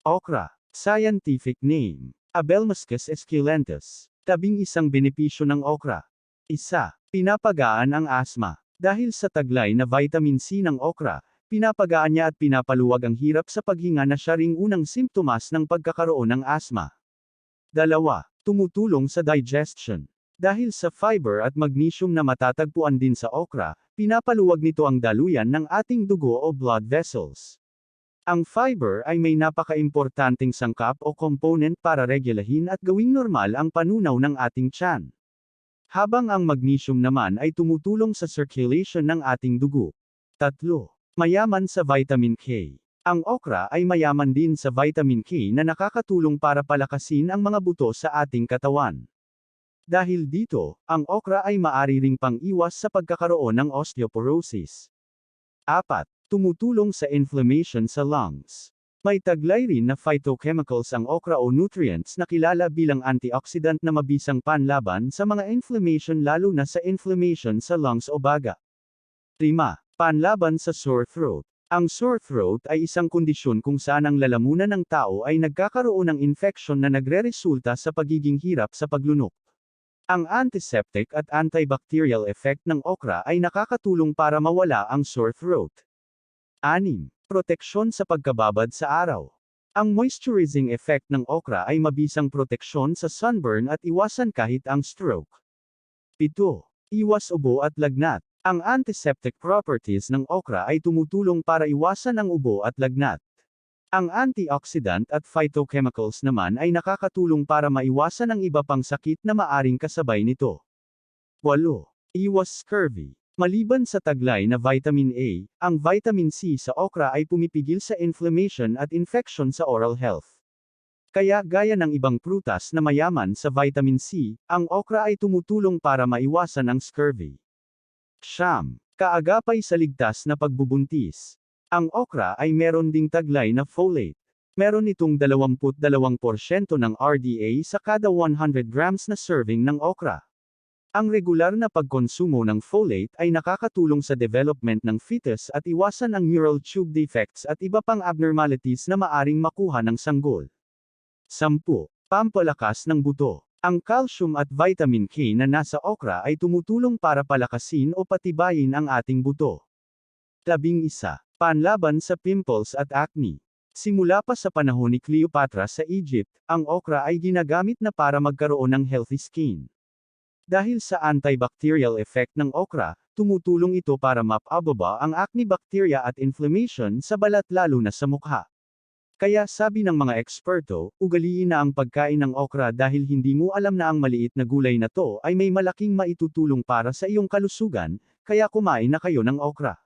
Okra. Scientific name. Abelmuscus esculentus. 11 benepisyo ng okra. 1. Pinapagaan ang asma. Dahil sa taglay na vitamin C ng okra, pinapagaan niya at pinapaluwag ang hirap sa paghinga na siya ring unang simptomas ng pagkakaroon ng asma. 2. Tumutulong sa digestion. Dahil sa fiber at magnesium na matatagpuan din sa okra, pinapaluwag nito ang daluyan ng ating dugo o blood vessels. Ang fiber ay may napaka-importanteng sangkap o component para regulahin at gawing normal ang panunaw ng ating tiyan. Habang ang magnesium naman ay tumutulong sa circulation ng ating dugo. 3. Mayaman sa vitamin K. Ang okra ay mayaman din sa vitamin K na nakakatulong para palakasin ang mga buto sa ating katawan. Dahil dito, ang okra ay maaari ring pang-iwas sa pagkakaroon ng osteoporosis. 4. Tumutulong sa inflammation sa lungs. May taglay rin na phytochemicals ang okra o nutrients na kilala bilang antioxidant na mabisang panlaban sa mga inflammation lalo na sa inflammation sa lungs o baga. 5. Panlaban sa sore throat. Ang sore throat ay isang kondisyon kung saan ang lalamunan ng tao ay nagkakaroon ng infection na nagreresulta sa pagiging hirap sa paglunok. Ang antiseptic at antibacterial effect ng okra ay nakakatulong para mawala ang sore throat. 6. Proteksyon sa pagkababad sa araw. Ang moisturizing effect ng okra ay mabisang proteksyon sa sunburn at iwasan kahit ang stroke. 7. Iwas ubo at lagnat. Ang antiseptic properties ng okra ay tumutulong para iwasan ang ubo at lagnat. Ang antioxidant at phytochemicals naman ay nakakatulong para maiwasan ang iba pang sakit na maaring kasabay nito. 8. Iwas scurvy. Maliban sa taglay na vitamin A, ang vitamin C sa okra ay pumipigil sa inflammation at infection sa oral health. Kaya gaya ng ibang prutas na mayaman sa vitamin C, ang okra ay tumutulong para maiwasan ang scurvy. 9. Kaagapay sa ligtas na pagbubuntis. Ang okra ay meron ding taglay na folate. Meron itong 22% ng RDA sa kada 100 grams na serving ng okra. Ang regular na pagkonsumo ng folate ay nakakatulong sa development ng fetus at iwasan ang neural tube defects at iba pang abnormalities na maaring makuha ng sanggol. 10. Pampalakas ng buto. Ang calcium at vitamin K na nasa okra ay tumutulong para palakasin o patibayin ang ating buto. 11. Panlaban sa pimples at acne. Simula pa sa panahon ni Cleopatra sa Egypt, ang okra ay ginagamit na para magkaroon ng healthy skin. Dahil sa antibacterial effect ng okra, tumutulong ito para mapababa ang acne bacteria at inflammation sa balat lalo na sa mukha. Kaya sabi ng mga eksperto, ugaliin na ang pagkain ng okra dahil hindi mo alam na ang maliit na gulay na to ay may malaking maitutulong para sa iyong kalusugan, kaya kumain na kayo ng okra.